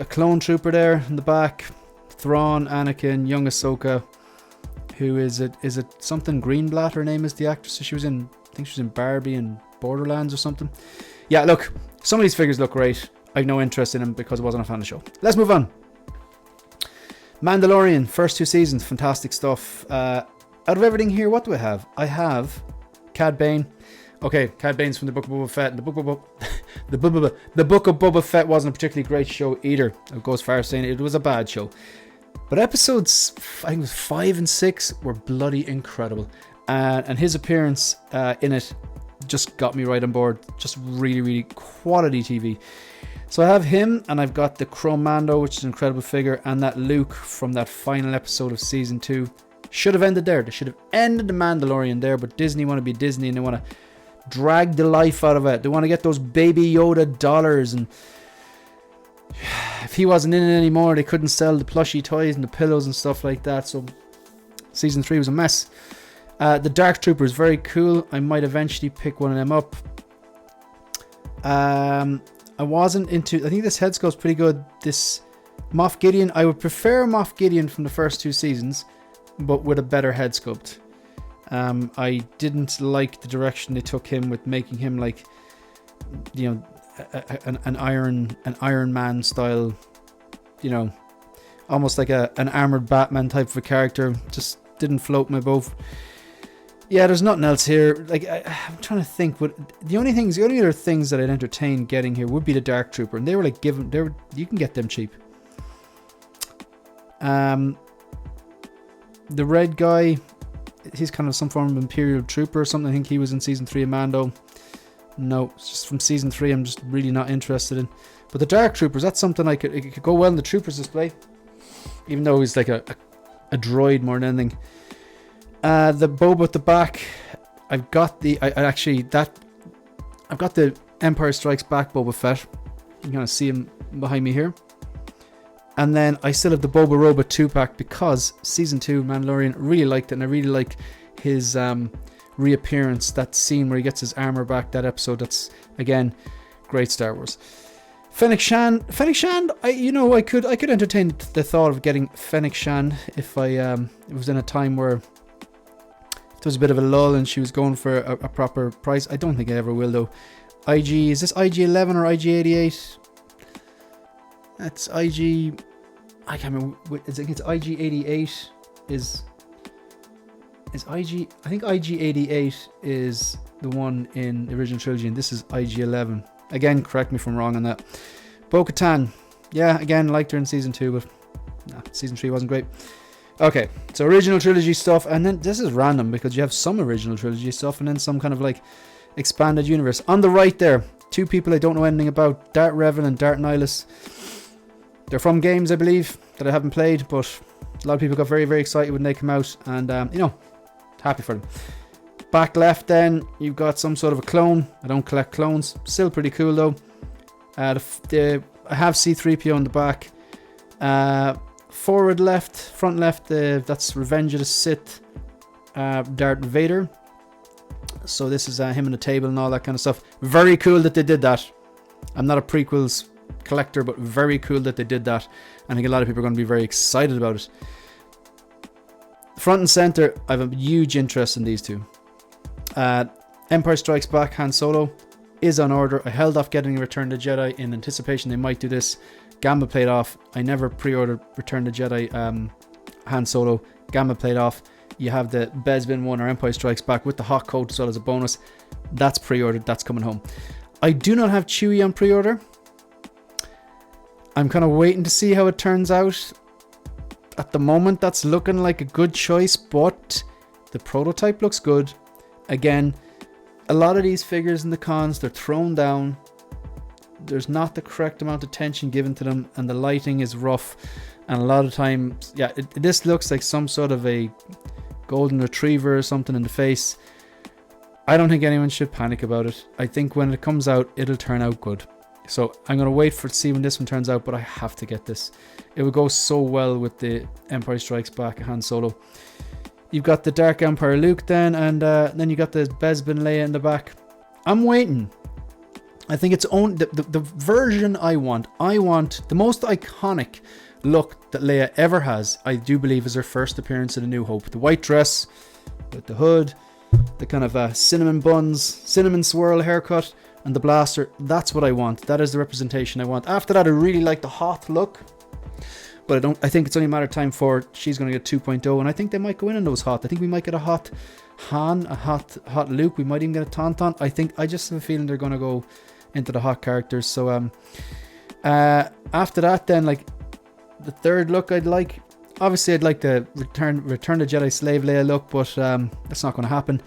clone trooper there in the back. Thrawn, Anakin, young Ahsoka. Who is it something Greenblatt, her name is, the actress. I think she was in Barbie and Borderlands or something. Yeah, look, some of these figures look great. I've no interest in them because I wasn't a fan of the show. Let's move on. Mandalorian, first 2 seasons, fantastic stuff. Out of everything here, what do I have? I have Cad Bane. Okay, Cad Bane's from the Book of Boba Fett. The Book of Boba Fett wasn't a particularly great show either. I'll go as far as saying it was a bad show. But episodes, I think it was 5 and 6, were bloody incredible. And his appearance in it just got me right on board. Just really, really quality TV. So I have him, and I've got the Chrome Mando, which is an incredible figure, and that Luke from that final episode of season 2. Should have ended there. They should have ended the Mandalorian there, but Disney want to be Disney, and they want to drag the life out of it. They want to get those baby Yoda dollars, and if he wasn't in it anymore, they couldn't sell the plushy toys and the pillows and stuff like that. So season 3 was a mess. The Dark Trooper is very cool. I might eventually pick one of them up. I wasn't into... I think this head sculpt's pretty good. This Moff Gideon, I would prefer Moff Gideon from the first 2 seasons, but with a better head sculpt. I didn't like the direction they took him with making him like, you know, an Iron Man style, you know, almost like an armored Batman type of a character. Just didn't float my boat. Yeah, there's nothing else here. Like I'm trying to think. What the only other things that I'd entertain getting here would be the Dark Trooper, and they were like you can get them cheap. The red guy, he's kind of some form of Imperial Trooper or something. I think he was in season 3 of Mando. No, it's just from season 3. I'm just really not interested in. But the Dark Troopers, that's something it could go well in the Troopers display, even though he's like a droid more than anything. The Boba at the back, I've got the Empire Strikes Back Boba Fett. You can see him behind me here. And then I still have the Boba Roba 2-pack because season 2 Mandalorian, really liked it, and I really like his reappearance, that scene where he gets his armor back, that episode. That's again great Star Wars. Fennec Shand, I could entertain the thought of getting Fennec Shand if it was in a time where there was a bit of a lull and she was going for a proper price. I don't think I ever will though. Is this IG-11 or IG-88? That's IG... I can't remember. I think it's IG-88 is... is IG... I think IG-88 is the one in the original trilogy, and this is IG-11. Again, correct me if I'm wrong on that. Bo-Katan. Yeah, again, liked her in Season 2, but nah, Season 3 wasn't great. Okay, so original trilogy stuff, and then this is random because you have some original trilogy stuff and then some kind of like expanded universe. On the right there, two people I don't know anything about, Dart Revan and Dart Nihilus. They're from games, I believe, that I haven't played, but a lot of people got very, very excited when they came out, and, you know, happy for them. Back left then, you've got some sort of a clone. I don't collect clones. Still pretty cool, though. I have C-3PO on the back. Forward left, front left, that's Revenge of the Sith, Darth Vader. So this is him on the table and all that kind of stuff. Very cool that they did that. I'm not a prequels collector, but very cool that they did that. I think a lot of people are going to be very excited about it. Front and center, I have a huge interest in these two. Empire Strikes Back Han Solo is on order. I held off getting Return of the Jedi in anticipation they might do this. Gamma played off. I never pre-ordered Return of the Jedi Han Solo. Gamma played off. You have the Bespin one or Empire Strikes Back with the hot coat as well as a bonus. That's pre-ordered. That's coming home. I do not have Chewie on pre-order. I'm kind of waiting to see how it turns out. At the moment, that's looking like a good choice, but the prototype looks good. Again, a lot of these figures in the cons, they're thrown down. There's not the correct amount of attention given to them, and the lighting is rough. And a lot of times, yeah, this looks like some sort of a golden retriever or something in the face. I don't think anyone should panic about it. I think when it comes out, it'll turn out good. So I'm going to wait to see when this one turns out, but I have to get this. It would go so well with the Empire Strikes Back Han Solo. You've got the Dark Empire Luke then, and then you got the Bespin Leia in the back. I'm waiting. I think it's the version I want the most iconic look that Leia ever has. I do believe is her first appearance in A New Hope. The white dress with the hood, the kind of cinnamon swirl haircut, and the blaster. That's what I want. That is the representation I want. After that, I really like the Hoth look, but I think it's only a matter of time for she's going to get 2.0, and I think they might go in on those Hoth. I think we might get a Hoth Han, a Hoth Luke. We might even get a Tauntaun. I just have a feeling they're going to go into the Hoth characters. So after that, then, like, the third look I'd like, obviously I'd like the Return to Jedi Slave Leia look, but that's not going to happen.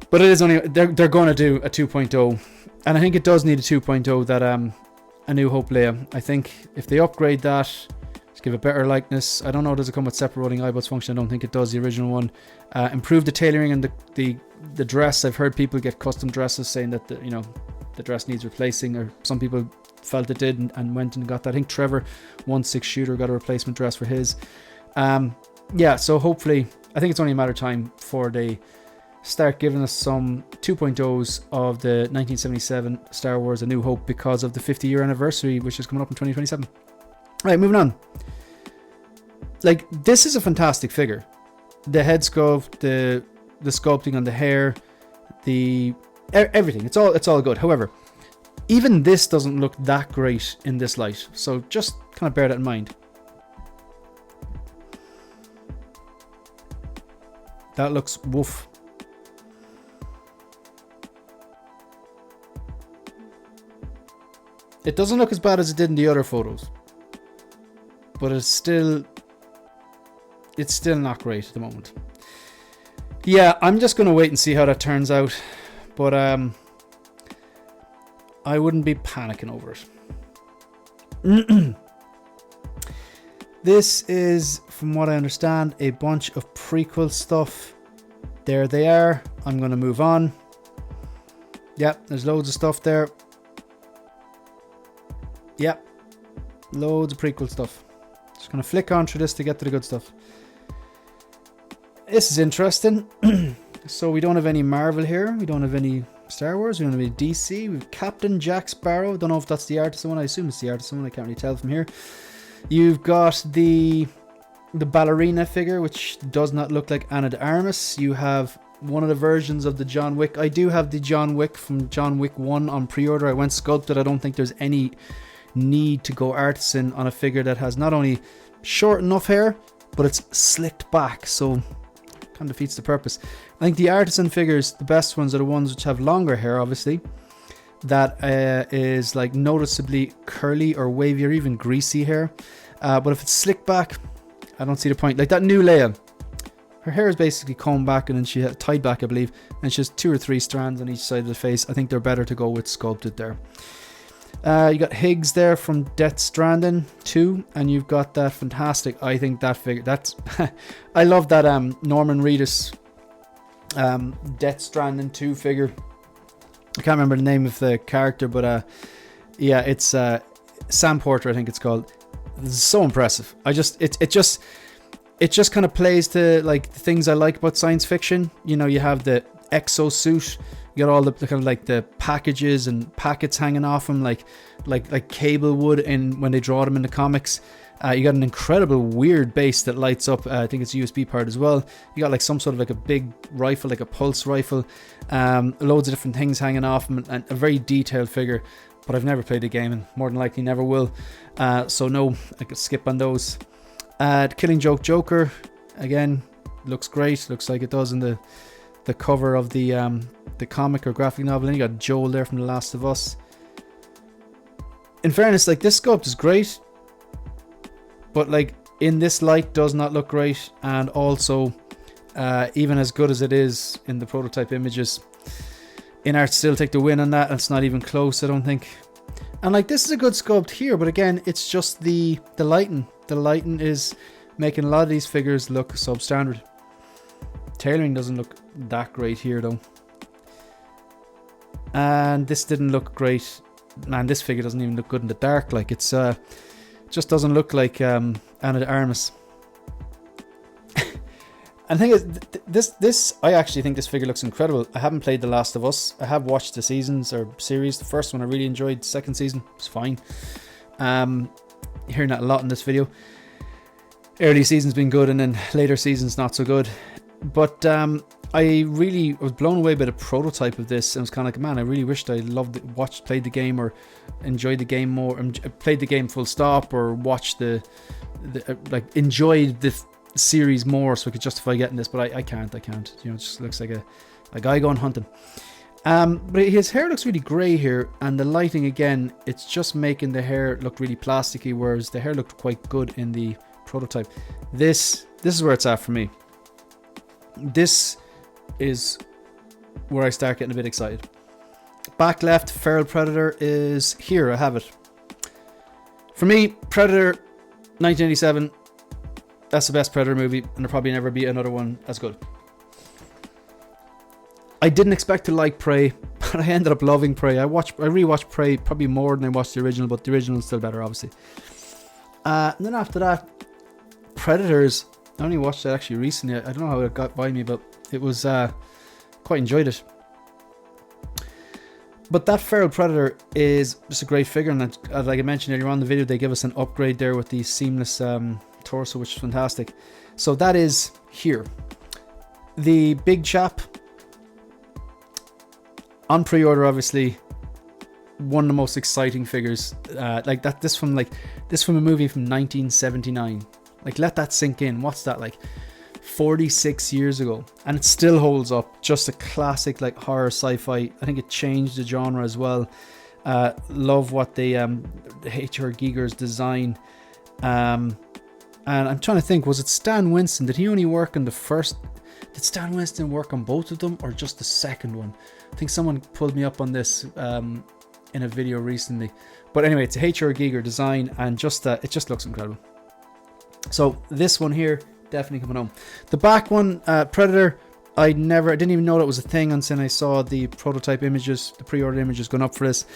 But it is only they're going to do a 2.0, and I think it does need a 2.0, that A New Hope Leia. I think if they upgrade that, just give it better likeness. I don't know, does it come with separate rolling eyeballs function? I don't think it does, the original one. Improve the tailoring and the dress. I've heard people get custom dresses saying that the dress needs replacing, or some people felt it did and went and got that. I think Trevor 1/6 Shooter got a replacement dress for his. Yeah, so hopefully, I think it's only a matter of time for they start giving us some 2.0s of the 1977 Star Wars A New Hope, because of the 50-year anniversary, which is coming up in 2027. Right, moving on. Like, this is a fantastic figure. The head sculpt, the sculpting on the hair, everything. It's all good. However, even this doesn't look that great in this light, so just kind of bear that in mind. That looks woof. It doesn't look as bad as it did in the other photos, but it's still not great at the moment. Yeah, I'm just going to wait and see how that turns out, but I wouldn't be panicking over it. This is, from what I understand, a bunch of prequel stuff. There they are. I'm going to move on. Yep, there's loads of stuff there. Yep, loads of prequel stuff. Just going to flick on through this to get to the good stuff. This is interesting. So we don't have any Marvel here. We don't have any Star Wars. We don't have any DC. We have Captain Jack Sparrow. Don't know if that's the Artisan one. I assume it's the Artisan one. I can't really tell from here. You've got the ballerina figure, which does not look like Ana de Armas. You have one of the versions of the John Wick. I do have the John Wick from John Wick 1 on pre-order. I went sculpted. I don't think there's any need to go Artisan on a figure that has not only short enough hair, but it's slicked back. So kind of defeats the purpose. I think the Artisan figures, the best ones, are the ones which have longer hair, obviously. That is like noticeably curly or wavy or even greasy hair. But if it's slicked back, I don't see the point. Like that new Leia, her hair is basically combed back and then she had tied back, I believe, and she has 2 or 3 strands on each side of the face. I think they're better to go with sculpted there. You got Higgs there from Death Stranding 2, and you've got that fantastic, I think that figure, that's I love that Norman Reedus Death Stranding 2 figure. I can't remember the name of the character, but yeah, it's Sam Porter, I think it's called. It's so impressive. It just kind of plays to like the things I like about science fiction. You know, you have the exosuit, you got all the kind of like the packages and packets hanging off them, like cable would in when they draw them in the comics. You got an incredible weird base that lights up. I think it's a USB part as well. You got like some sort of like a big rifle, like a pulse rifle. Loads of different things hanging off them, and a very detailed figure. But I've never played the game and more than likely never will. So no, I could skip on those. Killing Joke Joker, again, looks great. Looks like it does in the cover of the comic or graphic novel. And you got Joel there from The Last of Us. In fairness, like this sculpt is great, but like in this light does not look great, and also even as good as it is in the prototype images, InArt still take the win on that, and it's not even close, I don't think. And like this is a good sculpt here, but again, it's just the lighting. The lighting is making a lot of these figures look substandard. Tailoring doesn't look that great here though. And this didn't look great. Man, this figure doesn't even look good in the dark. Like it's just doesn't look like Anna de Armas. And the thing is, this I actually think this figure looks incredible. I haven't played The Last of Us. I have watched the seasons or series. The first one I really enjoyed. The second season was fine. Hearing that a lot in this video. Early seasons been good, and then later seasons not so good. But I was blown away by the prototype of this, and was kind of like, man, I really wished I played the game, or enjoyed the game more, and played the game full stop, or watched enjoyed the series more, so I could justify getting this. But I can't. You know, it just looks like a guy going hunting. But his hair looks really grey here, and the lighting again, it's just making the hair look really plasticky, whereas the hair looked quite good in the prototype. This is where it's at for me. This is where I start getting a bit excited. Back left, Feral Predator is here. I have it. For me, Predator 1987. That's the best Predator movie, and there'll probably never be another one as good. I didn't expect to like Prey, but I ended up loving Prey. I rewatched Prey probably more than I watched the original, but the original is still better, obviously. And then after that, Predators. I only watched that actually recently. I don't know how it got by me, but it was quite enjoyed it. But that Feral Predator is just a great figure, and like I mentioned earlier on in the video, they give us an upgrade there with the seamless torso, which is fantastic. So that is here. The big chap on pre-order, obviously, one of the most exciting figures. Like that, this from a movie from 1979. Like, let that sink in. What's that, like 46 years ago? And it still holds up. Just a classic, like, horror sci-fi. I think it changed the genre as well. Love what they H.R. Giger's design. And I'm trying to think, was it Stan Winston? Did he only work on the first? Did Stan Winston work on both of them, or just the second one? I think someone pulled me up on this in a video recently. But anyway, it's a H.R. Giger design, and just it just looks incredible. So this one here, definitely coming home. The back one, Predator, I didn't even know that was a thing until I saw the prototype images, the pre-order images going up for this.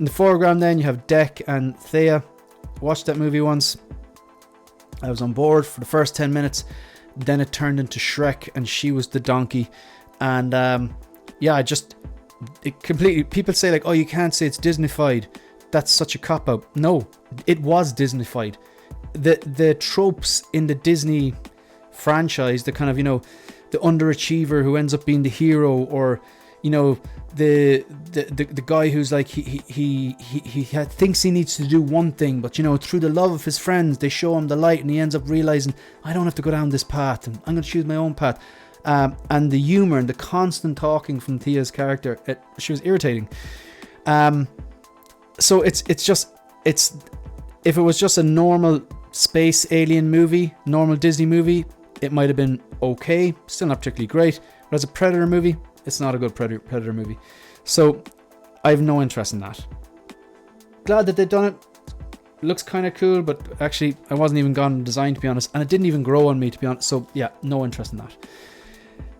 In the foreground then, you have Deck and Thea. Watched that movie once. I was on board for the first 10 minutes. Then it turned into Shrek, and she was the donkey. And yeah, it completely, people say like, oh, you can't say it's Disneyfied. That's such a cop-out. No, it was Disneyfied. The tropes in the Disney franchise, the kind of, you know, the underachiever who ends up being the hero, or, you know, the guy who's like he thinks he needs to do one thing, but, you know, through the love of his friends, they show him the light, and he ends up realizing, I don't have to go down this path, and I'm going to choose my own path. And the humor and the constant talking from Thea's character, she was irritating. So it's if it was just a normal space alien movie, normal Disney movie, it might have been okay, still not particularly great. But as a Predator movie, it's not a good Predator movie. So I have no interest in that. Glad that they've done it. Looks kind of cool, but actually I wasn't even gone in design, to be honest, and it didn't even grow on me, to be honest. So yeah, no interest in that.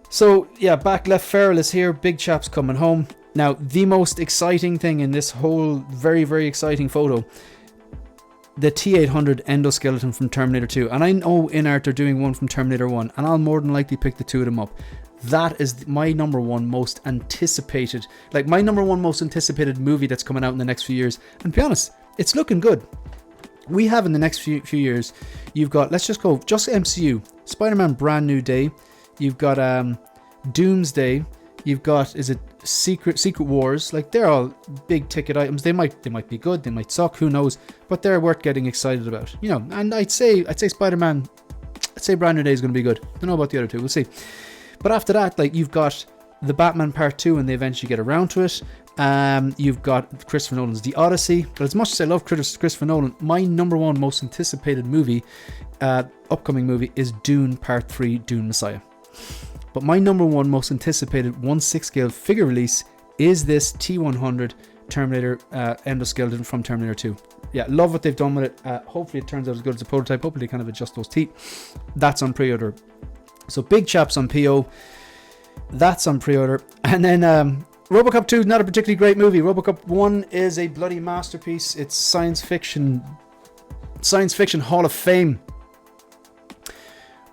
So yeah, back left Feral is here. Big chap's coming home. Now, the most exciting thing in this whole very, very exciting photo, the T-800 endoskeleton from Terminator 2. And I know in art they're doing one from Terminator 1, and I'll more than likely pick the two of them up. That is my number one most anticipated, movie that's coming out in the next few years. And to be honest, it's looking good. We have in the next few years, you've got, let's just go, just MCU, Spider-Man Brand New Day, you've got Doomsday, you've got, is it Secret Wars? Like, they're all big ticket items. They might be good, they might suck, who knows, but they're worth getting excited about, you know. And I'd say Spider-Man, Brand New Day is going to be good. Don't know about the other two, we'll see. But after that, like, you've got the Batman Part 2 and they eventually get around to it. You've got Christopher Nolan's The Odyssey. But as much as I love Christopher Nolan, my number one most anticipated movie, upcoming movie, is Dune Part 3, Dune Messiah. But my number one most anticipated 1/6 scale figure release is this T-100 Terminator endoskeleton from Terminator 2. Yeah, love what they've done with it. Hopefully it turns out as good as a prototype. Hopefully they kind of adjust those teeth. That's on pre-order. So Big Chap's on PO. That's on pre-order. And then RoboCop 2 is not a particularly great movie. RoboCop 1 is a bloody masterpiece. It's science fiction Hall of Fame.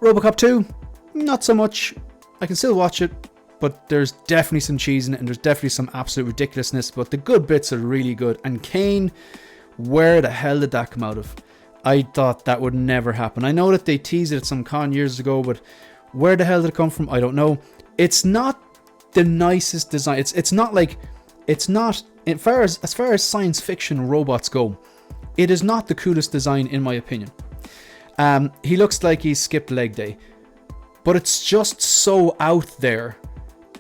RoboCop 2, not so much. I can still watch it, but there's definitely some cheese in it, and there's definitely some absolute ridiculousness, but the good bits are really good. And Kane, where the hell did that come out of? I thought that would never happen. I know that they teased it at some con years ago, but where the hell did it come from? I don't know. It's not the nicest design. It's not as far as science fiction robots go, it is not the coolest design in my opinion. He looks like he skipped leg day, but it's just so out there.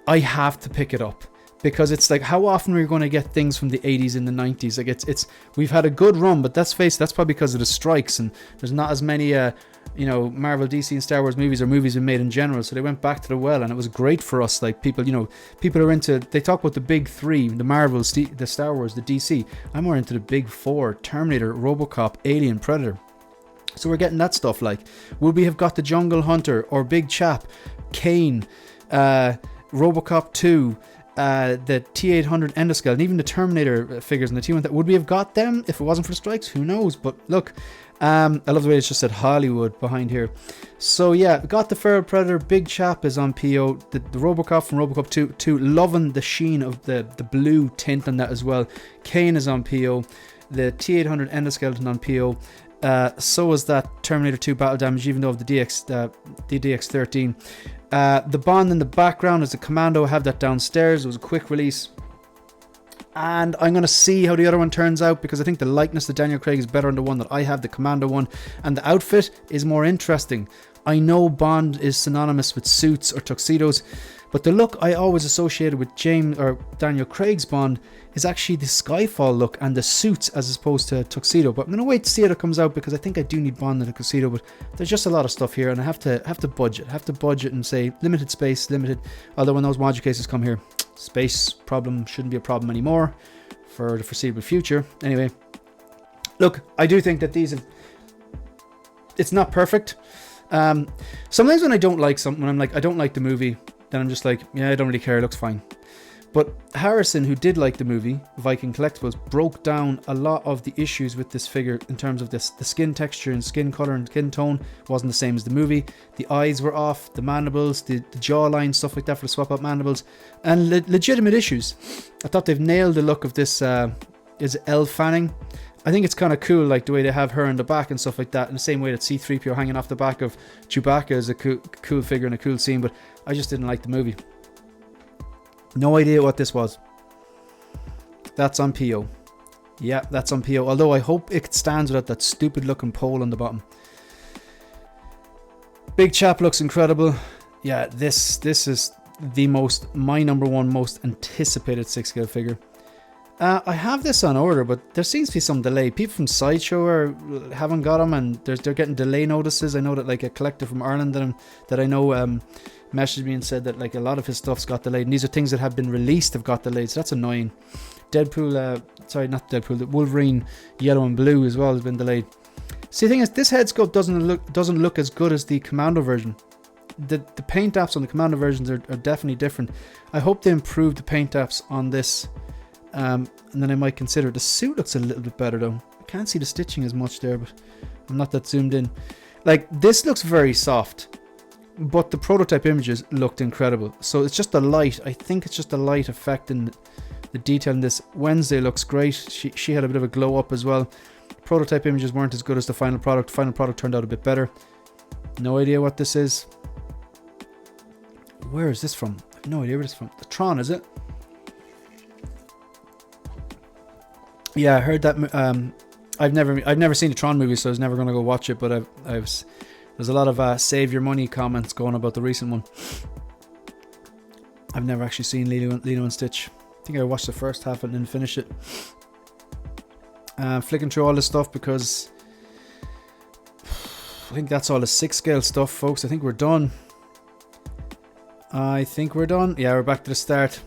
I have to pick it up because it's like, how often are we going to get things from the 80s and the 90s? Like it's we've had a good run, but that's probably because of the strikes, and there's not as many Marvel, DC, and Star Wars movies, or movies been made in general, so they went back to the well, and it was great for us. Like, people are into, they talk about the big three, the Marvels, the Star Wars, the DC. I'm more into the big four: Terminator, RoboCop, Alien, Predator. So we're getting that stuff. Like, would we have got the Jungle Hunter or Big Chap, Kane, RoboCop 2, the T-800 endoskeleton, even the Terminator figures and the T-1, would we have got them if it wasn't for the strikes? Who knows? But look, I love the way it's just said Hollywood behind here. So yeah, got the Feral Predator. Big Chap is on PO. The RoboCop from RoboCop 2, loving the sheen of the blue tint on that as well. Kane is on PO. The T-800 endoskeleton on PO. So is that Terminator 2 Battle Damage, even though of the DX13. The Bond in the background is a Commando. I have that downstairs. It was a quick release. And I'm going to see how the other one turns out, because I think the likeness to Daniel Craig is better on the one that I have, the Commando one. And the outfit is more interesting. I know Bond is synonymous with suits or tuxedos, but the look I always associated with Daniel Craig's Bond is actually the Skyfall look and the suits as opposed to tuxedo. But I'm going to wait to see how it comes out, because I think I do need Bond in a tuxedo, but there's just a lot of stuff here, and I have to budget and say limited space, although when those module cases come here, space problem shouldn't be a problem anymore for the foreseeable future. Anyway, look, I do think that it's not perfect. Sometimes when I don't like something, when I'm like, I don't like the movie, then I'm just like, yeah, I don't really care, it looks fine. But Harrison, who did like the movie, Viking Collectibles, broke down a lot of the issues with this figure in terms of this. The skin texture and skin color and skin tone wasn't the same as the movie. The eyes were off, the mandibles, the jawline, stuff like that for the swap out mandibles, and legitimate issues. I thought they've nailed the look of this, is Elle Fanning. I think it's kind of cool, like the way they have her in the back and stuff like that, in the same way that C-3PO hanging off the back of Chewbacca is a cool figure and a cool scene, but I just didn't like the movie. No idea what this was. That's on PO. Yeah, that's on PO. Although I hope it stands without that stupid looking pole on the bottom. Big Chap looks incredible. Yeah, this is the my number one most anticipated 6-scale figure. I have this on order, but there seems to be some delay. People from Sideshow haven't got them, and they're getting delay notices. I know that like a collector from Ireland that I know messaged me and said that like a lot of his stuff's got delayed, and these are things that have been released have got delayed, so that's annoying. Deadpool, sorry, not Deadpool, the Wolverine yellow and blue as well has been delayed. See, the thing is, this head sculpt doesn't look as good as the Commando version. The paint apps on the Commando versions are definitely different. I hope they improve the paint apps on this. And then I might consider. The suit looks a little bit better though. I can't see the stitching as much there, but I'm not that zoomed in. Like, this looks very soft, but the prototype images looked incredible. So it's just the light. I think it's just the light affecting the detail in this. Wednesday looks great. She had a bit of a glow up as well. Prototype images weren't as good as the final product. Final product turned out a bit better. No idea what this is. Where is this from? I have no idea where this is from. The Tron, is it? Yeah, I heard that. I've never seen the Tron movie, so I was never going to go watch it. But there's a lot of save your money comments going about the recent one. I've never actually seen Lilo and Stitch. I think I watched the first half and didn't finish it. Flicking through all this stuff because I think that's all the 6-scale stuff, folks. I think we're done. Yeah, we're back to the start.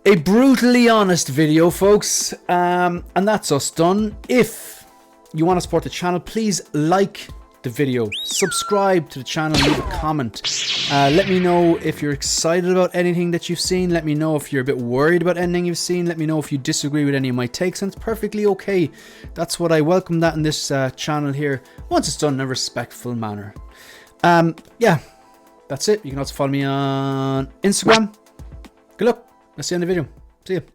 A brutally honest video, folks, and that's us done. If you want to support the channel, please like the video, subscribe to the channel, leave a comment. Let me know if you're excited about anything that you've seen. Let me know if you're a bit worried about anything you've seen. Let me know if you disagree with any of my takes, and it's perfectly okay. That's what I welcome that in this channel here, once it's done in a respectful manner. Yeah, that's it. You can also follow me on Instagram. Good luck. Let's see you in the video. See you.